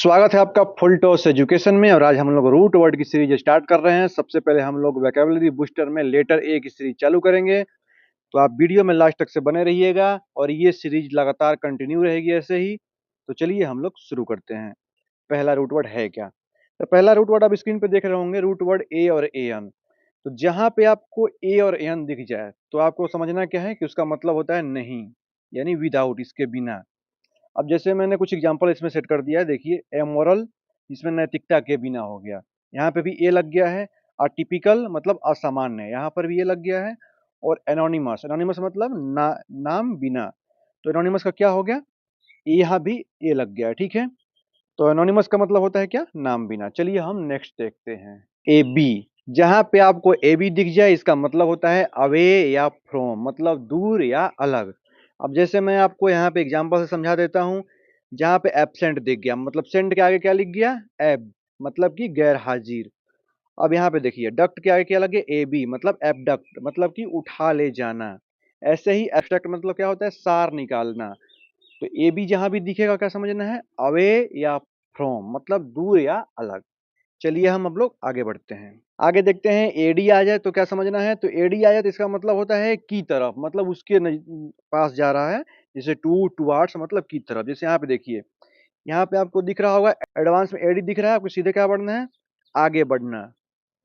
स्वागत है आपका फुल टॉस एजुकेशन में। और आज हम लोग रूट वर्ड की सीरीज स्टार्ट कर रहे हैं। सबसे पहले हम लोग वोकैबुलरी बूस्टर में लेटर ए की सीरीज चालू करेंगे, तो आप वीडियो में लास्ट तक से बने रहिएगा और ये सीरीज लगातार कंटिन्यू रहेगी ऐसे ही। तो चलिए हम लोग शुरू करते हैं। पहला रूट वर्ड है क्या? तो पहला रूट वर्ड आप स्क्रीन पे देख रहे होंगे, रूट वर्ड ए और ए एन। तो जहां पे आपको ए और एन दिख जाए तो आपको समझना क्या है कि उसका मतलब होता है नहीं, यानी विदाउट, इसके बिना। अब जैसे मैंने कुछ एग्जांपल इसमें सेट कर दिया है, देखिए एमोरल, इसमें नैतिकता के बिना हो गया, यहाँ पे भी ए लग गया है। अटिपिकल मतलब असामान्य, यहाँ पर भी ये लग गया है। और एनोनिमस, एनोनिमस मतलब नाम बिना, तो एनोनिमस का क्या हो गया, यहाँ भी ए लग गया है। ठीक है, तो एनोनिमस का मतलब होता है क्या, नाम बिना। चलिए हम नेक्स्ट देखते हैं। ए बी, जहां पे आपको ए बी दिख जाए इसका मतलब होता है अवे या फ्रॉम, मतलब दूर या अलग। अब जैसे मैं आपको यहाँ पे एग्जांपल से समझा देता हूँ। जहाँ पे एब्सेंट दिख गया, मतलब सेंट के आगे क्या लिख गया, एब, मतलब कि गैर हाजिर। अब यहाँ पे देखिए डक्ट के आगे क्या लगे, ए बी, मतलब एबडक्ट, मतलब कि उठा ले जाना। ऐसे ही एब्स्ट्रैक्ट मतलब क्या होता है, सार निकालना। तो ए बी जहां भी दिखेगा क्या समझना है, अवे या फ्रॉम, मतलब दूर या अलग। चलिए हम अब लोग आगे बढ़ते हैं। आगे देखते हैं, एडी आ जाए तो क्या समझना है। तो एडी आ जाए तो इसका मतलब होता है की तरफ, मतलब उसके पास जा रहा है। जैसे टू, टुवार्ड्स, मतलब की तरफ। जैसे यहाँ पे देखिए, यहाँ पे आपको दिख रहा होगा एडवांस में एडी दिख रहा है, आपको सीधे क्या बढ़ना है, आगे बढ़ना।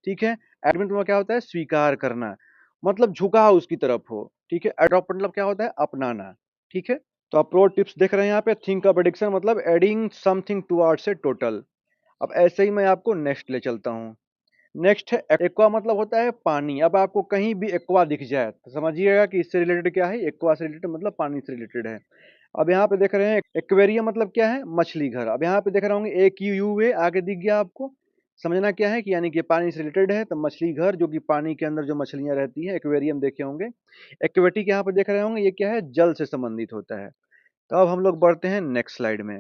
ठीक है, एडमिट में क्या होता है, स्वीकार करना, मतलब झुकाव उसकी तरफ हो। ठीक है, अडॉप्ट मतलब क्या होता है, अपनाना। ठीक है, तो आप प्रो टिप्स देख रहे हैं यहाँ पे। थिंक ऑफ एडिक्शन मतलब adding something towards a total. अब ऐसे ही मैं आपको नेक्स्ट ले चलता हूँ। नेक्स्ट है एक्वा, मतलब होता है पानी। अब आपको कहीं भी एक्वा दिख जाए तो समझिएगा कि इससे रिलेटेड क्या है, एक्वा से रिलेटेड मतलब पानी से रिलेटेड है। अब यहाँ पे देख रहे हैं एक्वेरियम, मतलब क्या है, मछली घर। अब यहाँ पे देख रहे होंगे एक यू ए आगे दिख गया आपको, समझना क्या है कि यानी कि पानी से रिलेटेड है। तो मछली घर जो कि पानी के अंदर जो मछलियां रहती हैं, एक्वेरियम देखे होंगे। एक्वेटिक यहाँ पे देख रहे होंगे, ये क्या है, जल से संबंधित होता है। तो अब हम लोग बढ़ते हैं नेक्स्ट स्लाइड में।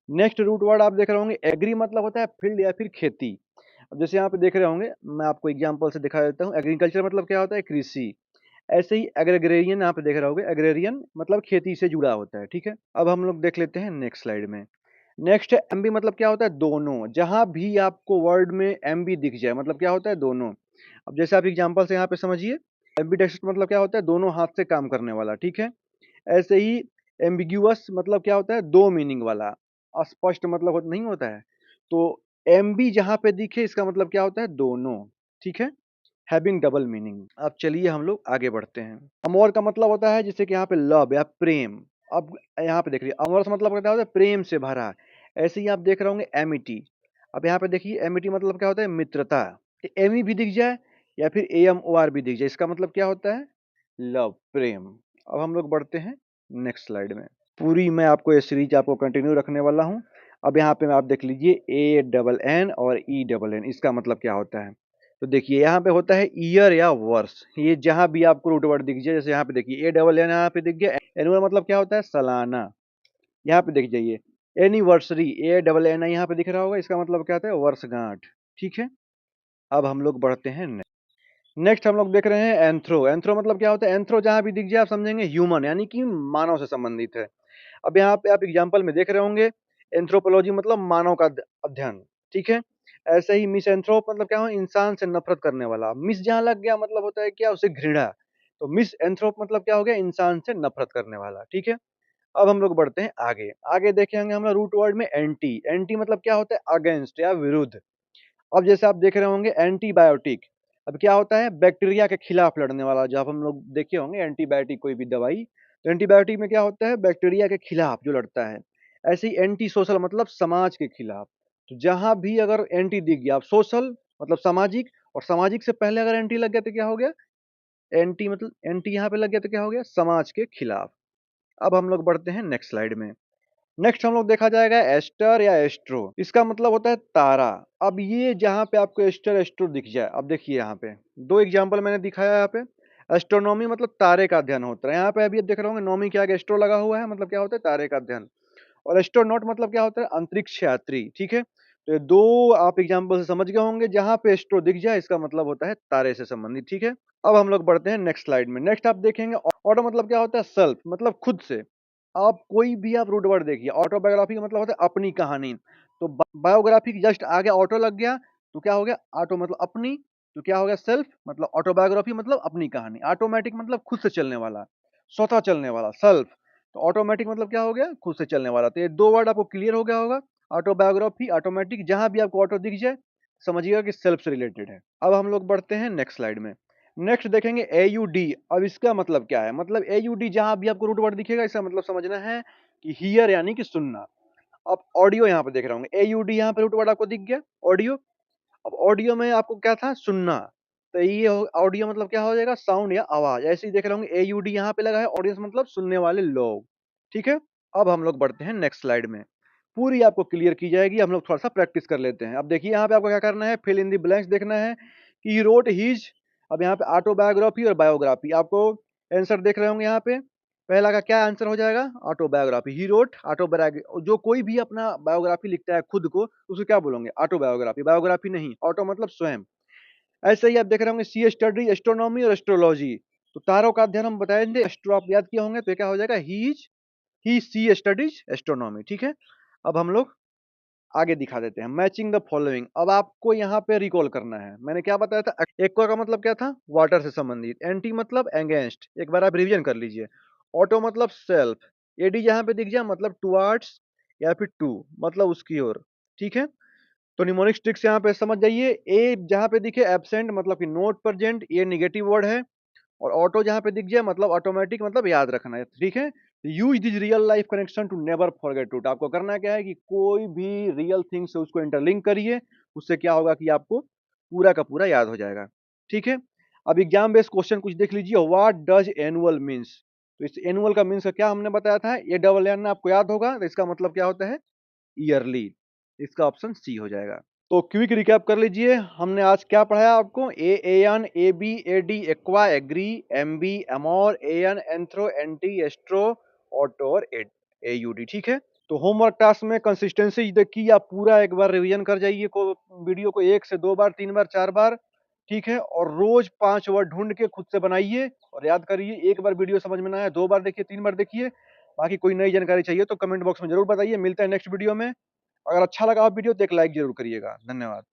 नेक्स्ट रूट वर्ड आप देख रहे होंगे, एग्री, मतलब होता है फील्ड या फिर खेती। अब जैसे यहाँ पे देख रहे होंगे, मैं आपको एग्जांपल से दिखा देता हूँ। एग्रीकल्चर मतलब क्या होता है, कृषि। ऐसे ही एग्रेरियन यहाँ पे देख रहे होंगे, एग्रेरियन मतलब खेती से जुड़ा होता है। ठीक है, अब हम लोग देख लेते हैं नेक्स्ट स्लाइड में। नेक्स्ट है एमबी, मतलब क्या होता है, दोनों। जहां भी आपको वर्ड में एमबी दिख जाए मतलब क्या होता है, दोनों। अब जैसे आप एग्जांपल से यहाँ पे समझिए, एम्बिडेक्स्ट्रस मतलब क्या होता है, दोनों हाथ से काम करने वाला। ठीक है, ऐसे ही एम्बिग्यूअस मतलब क्या होता है, दो मीनिंग वाला। अस्पष्ट मतलब नहीं होता है। तो एमबी जहां पे दिखे इसका मतलब क्या होता है, दोनों। ठीक है, हैविंग डबल मीनिंग। अब चलिए हम लोग आगे बढ़ते हैं। अमोर का मतलब होता है जैसे कि यहाँ पे लव या प्रेम। अब यहाँ पे देख लीजिए, अमोर का मतलब क्या होता है, प्रेम से भरा। ऐसे ही आप देख रहे होंगे एमिटी। अब यहाँ पे देखिए एमिटी मतलब क्या होता है, मित्रता। एमी भी दिख जाए या फिर ए एम ओ आर भी दिख जाए, इसका मतलब क्या होता है, लव, प्रेम। अब हम लोग बढ़ते हैं नेक्स्ट स्लाइड में। पूरी मैं आपको ये सीरीज आपको कंटिन्यू रखने वाला हूँ। अब यहाँ पे आप देख लीजिए, ए डबल एन और ई डबल एन, इसका मतलब क्या होता है। तो देखिए यहाँ पे होता है ईयर या वर्ष। ये जहां भी आपको रूट वर्ड दिख जाए, जैसे यहाँ पे देखिए ए डबल एन यहाँ पे दिख गया, एनुअल मतलब क्या होता है, सालाना। यहाँ पे देख जाइए एनिवर्सरी, ए डबल एन आई यहाँ पे दिख रहा होगा, इसका मतलब क्या होता है, वर्षगांठ। ठीक है, अब हम लोग बढ़ते हैं नेक्स्ट हम लोग देख रहे हैं एंथ्रो। एंथ्रो मतलब क्या होता है, एंथ्रो जहां भी दिख जाए आप समझेंगे ह्यूमन, यानी कि मानव से संबंधित है। अब यहाँ पे आप एग्जाम्पल में देख रहे होंगे, एंथ्रोपोलॉजी मतलब मानव का अध्ययन। ठीक है, ऐसे ही मिस एंथ्रोप मतलब क्या हो, इंसान से नफरत करने वाला। मिस जहाँ लग गया मतलब होता है क्या, उसे घृणा। तो मिस एंथ्रोप मतलब क्या हो गया, इंसान से नफरत करने वाला। ठीक है, अब हम लोग बढ़ते हैं आगे। आगे देखेंगे हम लोग रूट वर्ड में एंटी। एंटी मतलब क्या होता है, अगेंस्ट या विरुद्ध। अब जैसे आप देख रहे होंगे एंटीबायोटिक। अब क्या होता है, बैक्टीरिया के खिलाफ लड़ने वाला। जब हम लोग देखे होंगे एंटीबायोटिक कोई भी दवाई, तो एंटीबायोटिक में क्या होता है, बैक्टीरिया के खिलाफ जो लड़ता है। ऐसे ही एंटी सोशल मतलब समाज के खिलाफ। तो जहां भी अगर एंटी दिख गया, आप सोशल मतलब सामाजिक, और सामाजिक से पहले अगर एंटी लग गया तो क्या हो गया, एंटी मतलब एंटी यहाँ पे लग गया तो क्या हो गया, समाज के खिलाफ। अब हम लोग बढ़ते हैं नेक्स्ट स्लाइड में। नेक्स्ट हम लोग देखा जाएगा एस्टर या एस्ट्रो। इसका मतलब होता है तारा। अब ये जहाँ पे आपको एस्टर एस्ट्रो दिख जाए, अब देखिए यहाँ पे दो एग्जांपल मैंने दिखाया। यहाँ पे एस्ट्रोनॉमी मतलब तारे का अध्ययन होता है। यहाँ पे अभी देख रहे होंगे नॉमी के आगे एस्ट्रो लगा हुआ है, मतलब क्या होता है, तारे का अध्ययन। और एस्ट्रोनॉट मतलब क्या होता है, अंतरिक्ष यात्री। ठीक है, तो ये दो आप एग्जाम्पल से समझ गए होंगे। जहाँ पे एस्ट्रो दिख जाए इसका मतलब होता है तारे से संबंधित। ठीक है, अब हम लोग बढ़ते हैं नेक्स्ट स्लाइड में। नेक्स्ट आप देखेंगे ऑटो, मतलब क्या होता है, सेल्फ, मतलब खुद से। आप कोई भी आप रूट वर्ड देखिए, ऑटोबायोग्राफी का मतलब होता है अपनी कहानी। तो बायोग्राफी के जस्ट आगे ऑटो लग गया, तो क्या हो गया, ऑटो मतलब अपनी, तो क्या हो गया सेल्फ, मतलब ऑटोबायोग्राफी मतलब अपनी कहानी, ऑटोमेटिक मतलब खुद से चलने वाला, स्वतः चलने वाला, सेल्फ, तो ऑटोमेटिक मतलब क्या हो गया, खुद से चलने वाला। तो ये दो वर्ड आपको क्लियर हो गया होगा, ऑटोबायोग्राफी, ऑटोमेटिक, जहां भी आपको ऑटो दिख जाए समझिएगा कि सेल्फ से रिलेटेड है। अब हम लोग बढ़ते हैं नेक्स्ट स्लाइड में। नेक्स्ट देखेंगे AUD। अब इसका मतलब क्या है, मतलब AUD जहां भी आपको रूट वर्ड दिखेगा इसका मतलब समझना है कि हियर यानी कि सुनना। अब ऑडियो यहाँ पे देख रहे होंगे, AUD यहाँ पे रूट वर्ड आपको दिख गया, ऑडियो। अब ऑडियो में आपको क्या था, सुनना, तो ये ऑडियो मतलब क्या हो जाएगा, साउंड या आवाज। ऐसे ही देख रहे होंगे AUD यहाँ पे लगा है, ऑडियंस मतलब सुनने वाले लोग, ठीक है। अब हम लोग बढ़ते हैं नेक्स्ट स्लाइड में, पूरी आपको क्लियर की जाएगी, हम लोग थोड़ा सा प्रैक्टिस कर लेते हैं। अब देखिए यहाँ पे आपको क्या करना है, फिल इन द ब्लैंक्स देखना है कि ही रोट हिज। अब यहाँ पे ऑटोबायोग्राफी और बायोग्राफी, आपको आंसर देख रहे होंगे यहाँ पे, पहला का क्या आंसर हो जाएगा, ऑटोबायोग्राफी। ही रोट ऑटोबायोग्राफी, जो कोई भी अपना बायोग्राफी लिखता है खुद को, उसे क्या बोलेंगे, ऑटोबायोग्राफी, बायोग्राफी नहीं, ऑटो मतलब स्वयं। ऐसे ही आप देख रहे होंगे सी स्टडी एस्ट्रोनॉमी और एस्ट्रोलॉजी, तो तारों का अध्ययन हम बताएंगे, एस्ट्रो आप याद किए होंगे, तो क्या हो जाएगा, ही सी स्टडीज एस्ट्रोनॉमी, ठीक है। अब हम लोग आगे दिखा देते हैं, मैचिंग द फॉलोइंग। अब आपको यहाँ पे रिकॉल करना है, मैंने क्या बताया था, एक्वा का मतलब क्या था, वाटर से संबंधित, एंटी मतलब अगेंस्ट, एक बार आप रिवीजन कर लीजिए। ऑटो मतलब सेल्फ, एडी जहाँ पे दिख जाए मतलब टुवर्ड्स या फिर टू मतलब उसकी ओर, ठीक है। तो निमोनिक ट्रिक्स यहाँ पे समझ जाइए, ए जहाँ पे दिखे एब्सेंट मतलब कि नॉट प्रेजेंट, ये निगेटिव वर्ड है, और ऑटो जहाँ पे दिख जाए मतलब ऑटोमेटिक मतलब याद रखना है, ठीक है। Use this real life connection to never forget it. आपको करना क्या है कि कोई भी रियल थिंग से उसको इंटरलिंक करिए, उससे क्या होगा कि आपको पूरा का पूरा याद हो जाएगा, ठीक है। अब एग्जाम बेस्ड क्वेश्चन कुछ देख लीजिए, व्हाट डज एनुअल मीन्स। तो इस एनुअल का मीन्स क्या हमने बताया था, ये डबल एन आपको याद होगा, तो इसका मतलब क्या होता है, ईयरली। इसका ऑप्शन सी हो जाएगा। तो क्विक रिकैप कर लीजिए, हमने आज क्या पढ़ाया आपको, N A B A D aqua agri, M B amor, N anthro anti astro, auto और AUD, ठीक है। तो होमवर्क टास्क में कंसिस्टेंसी देखिए, आप पूरा एक बार रिवीजन कर जाइए को वीडियो को 1 से 2 बार 3 बार 4 बार, ठीक है। और रोज 5 वर्ड ढूंढ के खुद से बनाइए और याद करिए। एक बार वीडियो समझ में ना आए 2 बार देखिए, 3 बार देखिए। बाकी कोई नई जानकारी चाहिए तो कमेंट बॉक्स में जरूर बताइए। मिलता है नेक्स्ट वीडियो में। अगर अच्छा लगा वीडियो तो एक लाइक जरूर करिएगा। धन्यवाद।